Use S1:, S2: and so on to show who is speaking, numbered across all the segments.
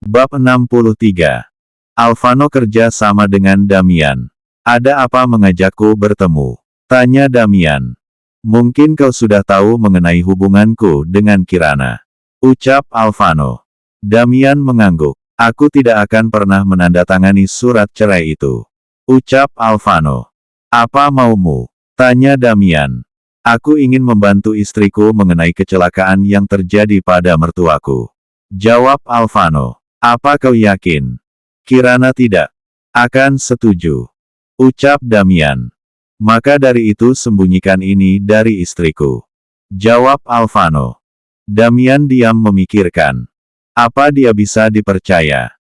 S1: Bab 63. Alvano kerja sama dengan Damian. Ada apa mengajakku bertemu? Tanya Damian. Mungkin kau sudah tahu mengenai hubunganku dengan Kirana. Ucap Alvano. Damian mengangguk. Aku tidak akan pernah menandatangani surat cerai itu. Ucap Alvano. Apa maumu? Tanya Damian. Aku ingin membantu istriku mengenai kecelakaan yang terjadi pada mertuaku. Jawab Alvano. Apa kau yakin? Kirana tidak akan setuju. Ucap Damian. Maka dari itu sembunyikan ini dari istriku. Jawab Alvano. Damian diam memikirkan. Apa dia bisa dipercaya?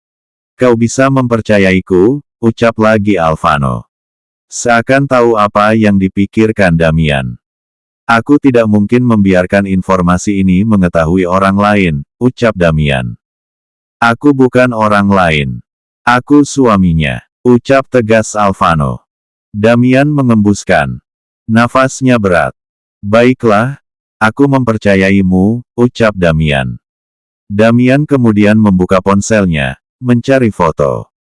S1: Kau bisa mempercayaiku, ucap lagi Alvano. Seakan tahu apa yang dipikirkan Damian. Aku tidak mungkin membiarkan informasi ini mengetahui orang lain, ucap Damian. Aku bukan orang lain. Aku suaminya, ucap tegas Alvano. Damian mengembuskan. Nafasnya berat. Baiklah, aku mempercayaimu, ucap Damian. Damian kemudian membuka ponselnya, mencari foto.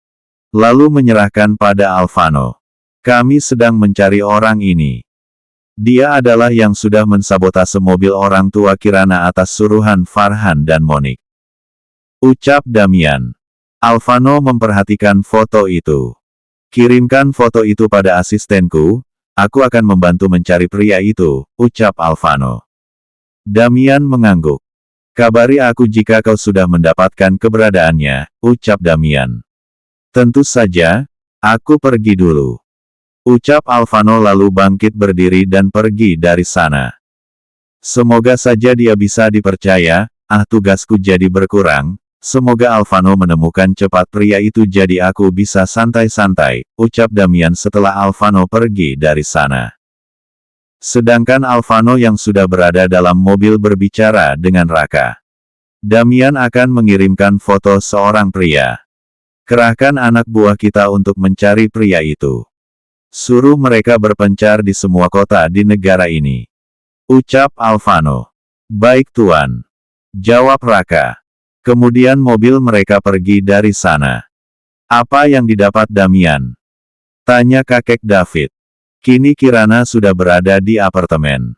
S1: Lalu menyerahkan pada Alvano. Kami sedang mencari orang ini. Dia adalah yang sudah mensabotase mobil orang tua Kirana atas suruhan Farhan dan Monik. Ucap Damian. Alvano memperhatikan foto itu. Kirimkan foto itu pada asistenku, aku akan membantu mencari pria itu, ucap Alvano. Damian mengangguk. Kabari aku jika kau sudah mendapatkan keberadaannya, ucap Damian. Tentu saja, aku pergi dulu. Ucap Alvano lalu bangkit berdiri dan pergi dari sana. Semoga saja dia bisa dipercaya, tugasku jadi berkurang. Semoga Alvano menemukan cepat pria itu jadi aku bisa santai-santai, ucap Damian setelah Alvano pergi dari sana. Sedangkan Alvano yang sudah berada dalam mobil berbicara dengan Raka. Damian akan mengirimkan foto seorang pria. Kerahkan anak buah kita untuk mencari pria itu. Suruh mereka berpencar di semua kota di negara ini. Ucap Alvano. Baik Tuan. Jawab Raka. Kemudian mobil mereka pergi dari sana. Apa yang didapat Damian? Tanya kakek David. Kini Kirana sudah berada di apartemen.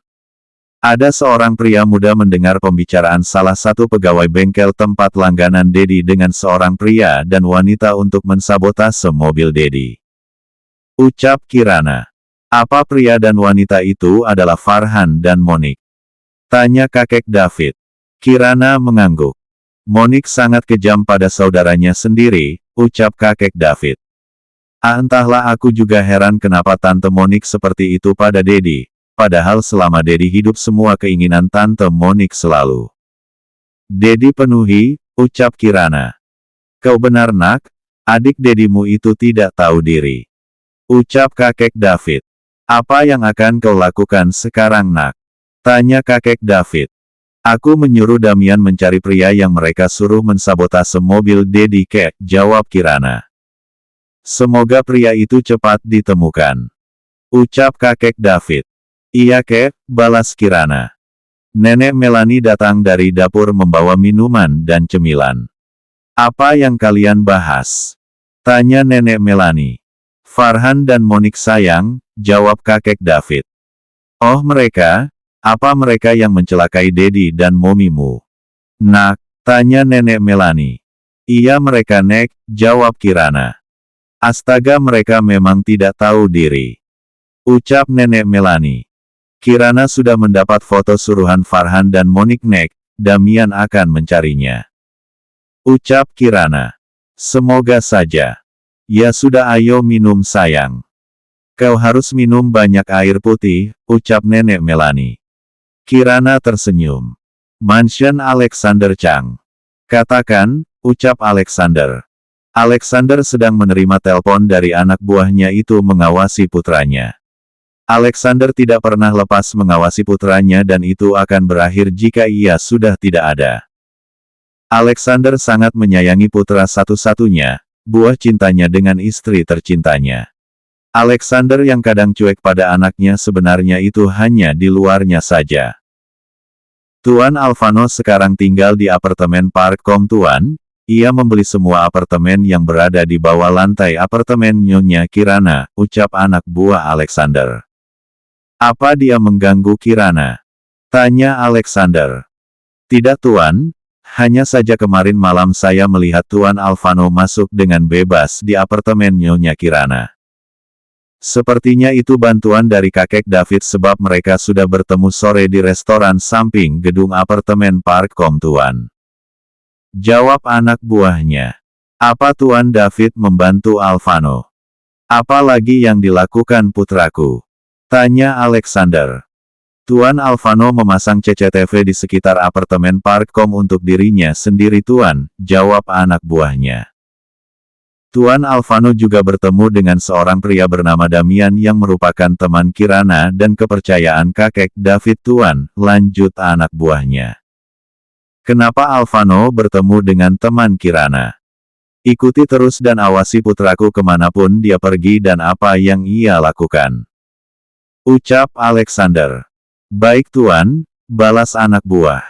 S1: Ada seorang pria muda mendengar pembicaraan salah satu pegawai bengkel tempat langganan Dedi dengan seorang pria dan wanita untuk mensabotase mobil Dedi. Ucap Kirana. Apa pria dan wanita itu adalah Farhan dan Monik? Tanya kakek David. Kirana mengangguk. Monik sangat kejam pada saudaranya sendiri, ucap kakek David. Entahlah aku juga heran kenapa Tante Monik seperti itu pada Dedi, padahal selama Dedi hidup semua keinginan Tante Monik selalu Dedi penuhi, ucap Kirana. Kau benar nak, adik Dedimu itu tidak tahu diri. Ucap kakek David. Apa yang akan kau lakukan sekarang nak? Tanya kakek David. Aku menyuruh Damian mencari pria yang mereka suruh mensabotase mobil Dedi Kek, jawab Kirana. Semoga pria itu cepat ditemukan. Ucap kakek David. Iya Kek, balas Kirana. Nenek Melani datang dari dapur membawa minuman dan cemilan. Apa yang kalian bahas? Tanya Nenek Melani. Farhan dan Monik sayang, jawab kakek David. Oh mereka? Apa mereka yang mencelakai Dedi dan momimu? Nak, tanya Nenek Melani. Iya mereka Nek, jawab Kirana. Astaga mereka memang tidak tahu diri. Ucap Nenek Melani. Kirana sudah mendapat foto suruhan Farhan dan Monik Nek, Damian akan mencarinya. Ucap Kirana. Semoga saja. Ya sudah ayo minum sayang. Kau harus minum banyak air putih, ucap Nenek Melani. Kirana tersenyum. Mansion Alexander Chang. Katakan, ucap Alexander. Alexander sedang menerima telepon dari anak buahnya itu mengawasi putranya. Alexander tidak pernah lepas mengawasi putranya dan itu akan berakhir jika ia sudah tidak ada. Alexander sangat menyayangi putra satu-satunya, buah cintanya dengan istri tercintanya. Alexander yang kadang cuek pada anaknya sebenarnya itu hanya di luarnya saja. Tuan Alvano sekarang tinggal di apartemen Park Com Tuan, ia membeli semua apartemen yang berada di bawah lantai apartemen Nyonya Kirana, ucap anak buah Alexander. Apa dia mengganggu Kirana? Tanya Alexander. Tidak Tuan, hanya saja kemarin malam saya melihat Tuan Alvano masuk dengan bebas di apartemen Nyonya Kirana. Sepertinya itu bantuan dari kakek David sebab mereka sudah bertemu sore di restoran samping gedung apartemen Parkom Tuan. Jawab anak buahnya. Apa Tuan David membantu Alvano? Apa lagi yang dilakukan putraku? Tanya Alexander. Tuan Alvano memasang CCTV di sekitar apartemen Parkom untuk dirinya sendiri Tuan, jawab anak buahnya. Tuan Alvano juga bertemu dengan seorang pria bernama Damian yang merupakan teman Kirana dan kepercayaan kakek David Tuan, lanjut anak buahnya. Kenapa Alvano bertemu dengan teman Kirana? Ikuti terus dan awasi putraku kemanapun dia pergi dan apa yang ia lakukan. Ucap Alexander. Baik Tuan, balas anak buah.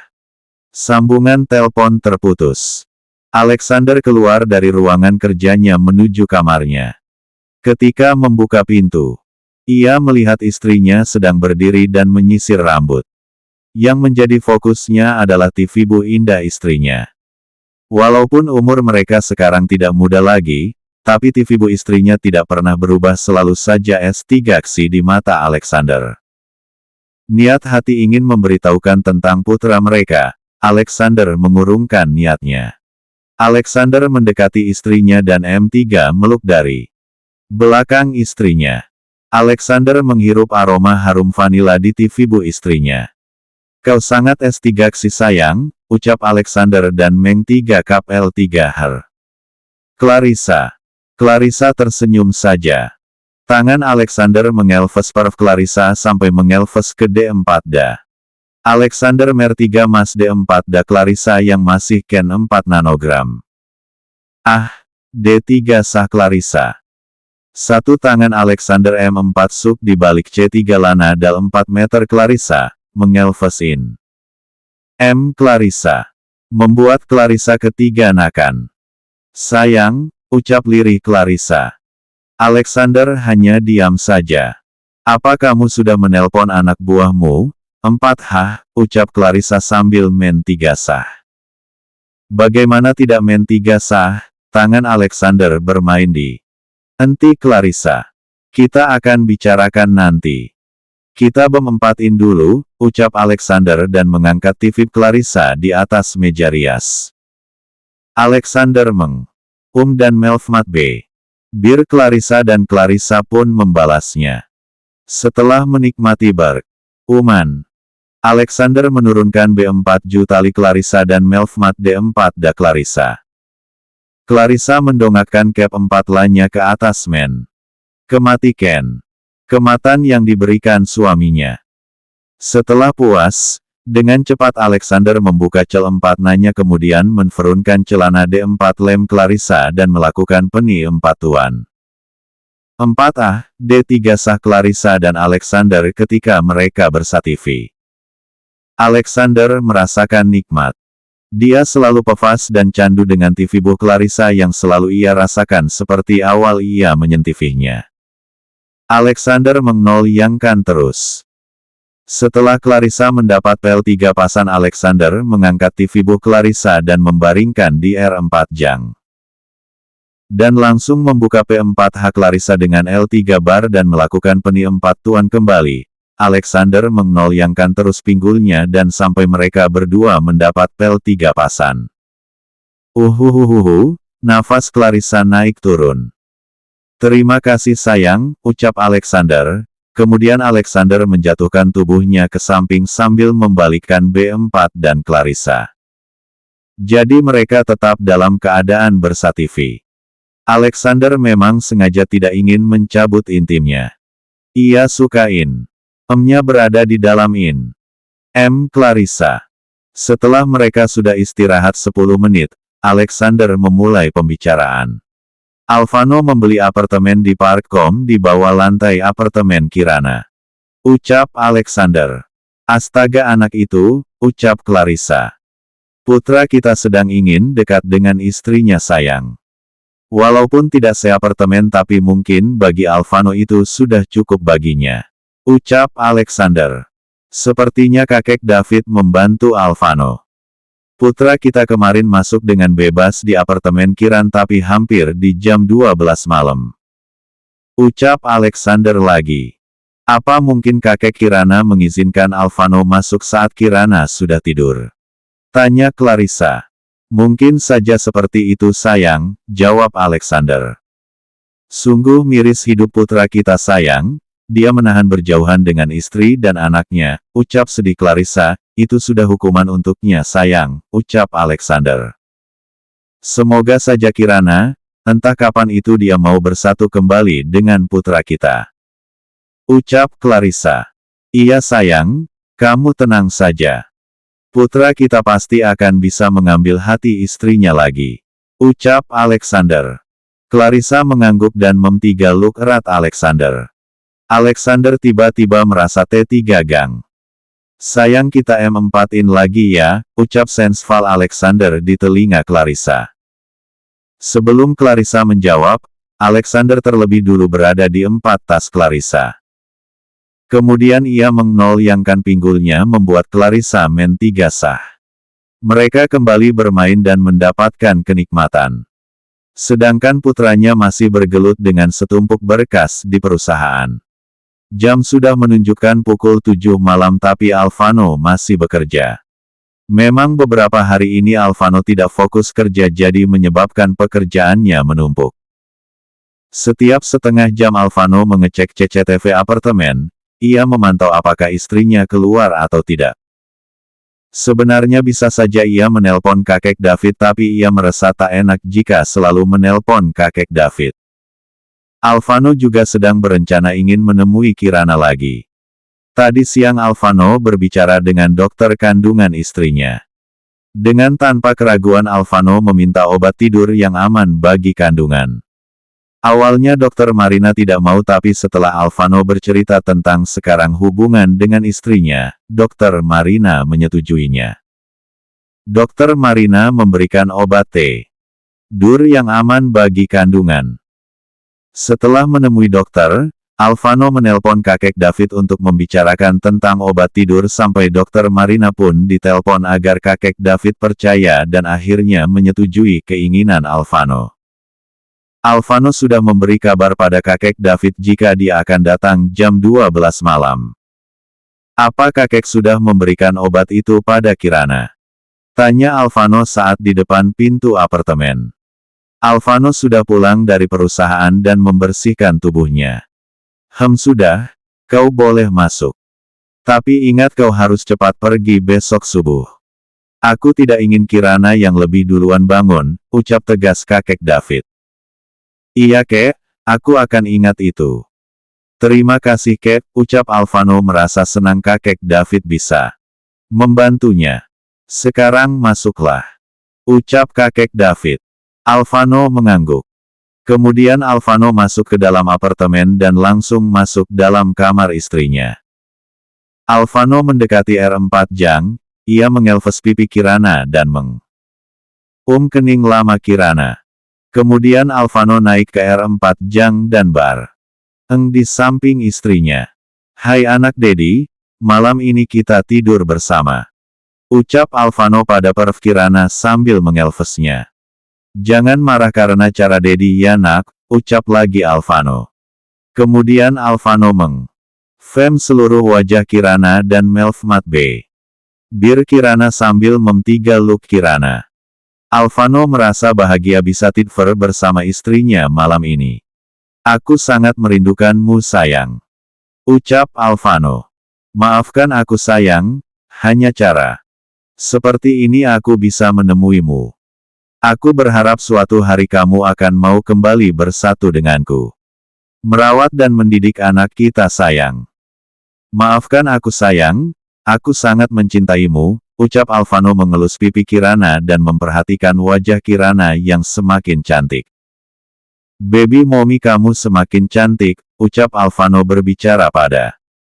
S1: Sambungan telepon terputus. Alexander keluar dari ruangan kerjanya menuju kamarnya. Ketika membuka pintu, ia melihat istrinya sedang berdiri dan menyisir rambut. Yang menjadi fokusnya adalah TV Bu Indah istrinya. Walaupun umur mereka sekarang tidak muda lagi, tapi TV Bu istrinya tidak pernah berubah selalu saja S3 di mata Alexander. Niat hati ingin memberitahukan tentang putra mereka, Alexander mengurungkan niatnya. Alexander mendekati istrinya dan M3 meluk dari belakang istrinya. Alexander menghirup aroma harum vanila di TV Bu istrinya. Kau sangat S3 sayang, ucap Alexander dan Meng 3 kap L3 her. Clarissa. Clarissa tersenyum saja. Tangan Alexander mengelves perf Clarissa sampai mengelves ke D4 da. Alexander Mer 3 Mas D4 da Clarissa yang masih Ken 4 nanogram. Ah, D3 sah Clarissa. Satu tangan Alexander M4 suk di balik C3 Lana dal 4 meter Clarissa, mengelvesin. M Clarissa. Membuat Clarissa ketiga nakan. Sayang, ucap lirih Clarissa. Alexander hanya diam saja. Apa kamu sudah menelpon anak buahmu? 4H, ucap Clarissa sambil men 3 sah. Bagaimana tidak men 3 sah? Tangan Alexander bermain di enti Clarissa. Kita akan bicarakan nanti. Kita bem-4in dulu, ucap Alexander dan mengangkat TV Clarissa di atas meja rias. Alexander meng. Dan Melfmat B. Bir Clarissa dan Clarissa pun membalasnya. Setelah menikmati berk. Alexander menurunkan B4 Jutali Clarissa dan Melfmat D4 da Clarissa. Clarissa mendongakkan cap 4 lainnya ke atas men. Kematikan. Kematan yang diberikan suaminya. Setelah puas, dengan cepat Alexander membuka cel 4 nanya kemudian menfurunkan celana D4 lem Clarissa dan melakukan peni 4 tuan. 4A, D3 sah Clarissa dan Alexander ketika mereka bersatifi. Alexander merasakan nikmat. Dia selalu pefas dan candu dengan TV Bu Clarissa yang selalu ia rasakan seperti awal ia menyentivihnya. Alexander mengoyangkan terus. Setelah Clarissa mendapat PL3 pasan Alexander mengangkat TV Bu Clarissa dan membaringkan di R4 jang. Dan langsung membuka P4H Clarissa dengan L3 bar dan melakukan peni 4 tuan kembali. Alexander mengoyangkan terus pinggulnya dan sampai mereka berdua mendapat PL3 pasan. Nafas Clarissa naik turun. Terima kasih sayang, ucap Alexander. Kemudian Alexander menjatuhkan tubuhnya ke samping sambil membalikkan B4 dan Clarissa. Jadi mereka tetap dalam keadaan bersatifi. Alexander memang sengaja tidak ingin mencabut intimnya. Ia sukain. M-nya berada di dalam in. M Clarissa. Setelah mereka sudah istirahat 10 menit, Alexander memulai pembicaraan. Alvano membeli apartemen di Parkom di bawah lantai apartemen Kirana. Ucap Alexander. Astaga anak itu, ucap Clarissa. Putra kita sedang ingin dekat dengan istrinya sayang. Walaupun tidak seapartemen tapi mungkin bagi Alvano itu sudah cukup baginya. Ucap Alexander. Sepertinya kakek David membantu Alvano. Putra kita kemarin masuk dengan bebas di apartemen Kiran tapi hampir di jam 12 malam. Ucap Alexander lagi. Apa mungkin kakek Kirana mengizinkan Alvano masuk saat Kirana sudah tidur? Tanya Clarissa. Mungkin saja seperti itu sayang, jawab Alexander. Sungguh miris hidup putra kita sayang, dia menahan berjauhan dengan istri dan anaknya, ucap sedih Clarissa, itu sudah hukuman untuknya sayang, ucap Alexander. Semoga saja Kirana, entah kapan itu dia mau bersatu kembali dengan putra kita. Ucap Clarissa. Iya sayang, kamu tenang saja. Putra kita pasti akan bisa mengambil hati istrinya lagi. Ucap Alexander. Clarissa mengangguk dan mentigaluk erat Alexander. Alexander tiba-tiba merasa T3 gang. Sayang kita M4-in lagi ya, ucap Sensval Alexander di telinga Clarissa. Sebelum Clarissa menjawab, Alexander terlebih dulu berada di 4 tas Clarissa. Kemudian ia mengoyangkan pinggulnya membuat Clarissa men-3 sah. Mereka kembali bermain dan mendapatkan kenikmatan. Sedangkan putranya masih bergelut dengan setumpuk berkas di perusahaan. Jam sudah menunjukkan pukul 7 malam tapi Alvano masih bekerja. Memang beberapa hari ini Alvano tidak fokus kerja jadi menyebabkan pekerjaannya menumpuk. Setiap setengah jam Alvano mengecek CCTV apartemen. Ia memantau apakah istrinya keluar atau tidak. Sebenarnya bisa saja ia menelpon kakek David tapi ia merasa tak enak jika selalu menelpon kakek David. Alvano juga sedang berencana ingin menemui Kirana lagi. Tadi siang Alvano berbicara dengan dokter kandungan istrinya. Dengan tanpa keraguan Alvano meminta obat tidur yang aman bagi kandungan. Awalnya Dokter Marina tidak mau tapi setelah Alvano bercerita tentang sekarang hubungan dengan istrinya, Dokter Marina menyetujuinya. Dokter Marina memberikan obat tidur yang aman bagi kandungan. Setelah menemui dokter, Alvano menelpon kakek David untuk membicarakan tentang obat tidur sampai Dokter Marina pun ditelepon agar kakek David percaya dan akhirnya menyetujui keinginan Alvano. Alvano sudah memberi kabar pada kakek David jika dia akan datang jam 12 malam. Apa kakek sudah memberikan obat itu pada Kirana? Tanya Alvano saat di depan pintu apartemen. Alvano sudah pulang dari perusahaan dan membersihkan tubuhnya. Sudah, kau boleh masuk. Tapi ingat kau harus cepat pergi besok subuh. Aku tidak ingin Kirana yang lebih duluan bangun, ucap tegas kakek David. Iya kek, aku akan ingat itu. Terima kasih kek, ucap Alvano merasa senang kakek David bisa membantunya. Sekarang masuklah. Ucap kakek David. Alvano mengangguk. Kemudian Alvano masuk ke dalam apartemen dan langsung masuk dalam kamar istrinya. Alvano mendekati R4 Jang, ia mengelves pipi Kirana dan kening lama Kirana. Kemudian Alvano naik ke R4 Jang dan di samping istrinya. Hai anak Dedi, malam ini kita tidur bersama. Ucap Alvano pada perv Kirana sambil mengelvesnya. Jangan marah karena cara Dedi ya nak, ucap lagi Alvano. Kemudian Alvano fem seluruh wajah Kirana dan melfmat bir Kirana sambil mentigaluk Kirana. Alvano merasa bahagia bisa tidver bersama istrinya malam ini. Aku sangat merindukanmu sayang. Ucap Alvano. Maafkan aku sayang, hanya cara seperti ini aku bisa menemuimu. Aku berharap suatu hari kamu akan mau kembali bersatu denganku. Merawat dan mendidik anak kita sayang. Maafkan aku sayang, aku sangat mencintaimu. Ucap Alvano mengelus pipi Kirana dan memperhatikan wajah Kirana yang semakin cantik. Baby mommy kamu semakin cantik, ucap Alvano berbicara pada